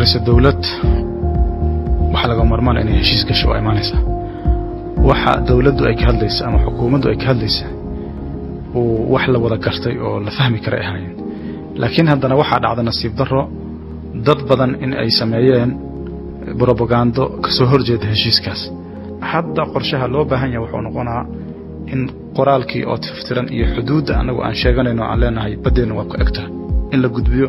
horeysa dawlad waxa laga marmaan inay heshiis gasho ay imaanaysa waxa dawladdu ay ka hadlaysaa ama xukuumaddu ay ka hadlaysaa oo wax la wada gartay oo la fahmi kara ahaayeen laakiin haddana waxa dhacda nasiib darro dad badan in ay sameeyeen propaganda ka soo horjeeda heshiiskaas hadda qorshaha loo baahan yahay wuxuu noqonaa in qoraalkii oo tiftiran iyo xuduudda anagu aan sheeganayno aan leenahay badeena waa ku egta in la gudbiyo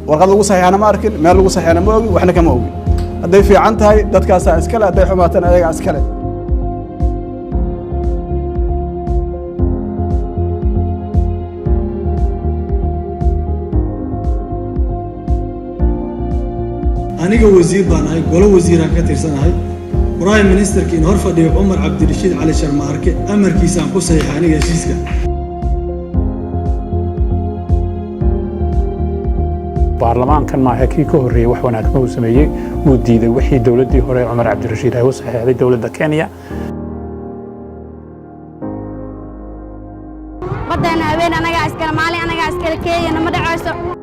warqad lagu saxiixana ma arkin meel lagu saxiixana ma ogi waxna kama ogi hadday fiican tahay dadkaas iskale hadday xumaataan ayaga iskale aniga wasiir baan ahay golo wasiiraan ka tirsanahay prime ministerka in hor fadhiyo Umar Abdirashiid Cali Sharma arke amarkiisa aan ku saxiixay aniga heshiiska baarlamaankan ma hakii ka horeeyay wax wanaagsan uu sameeyay uu diiday wixii dawladii hore Umar Abdirashiid ay u saxiixday dawladda Kenya badana habeen anaga iskala maalin anaga iskala Kenya ma dhacayso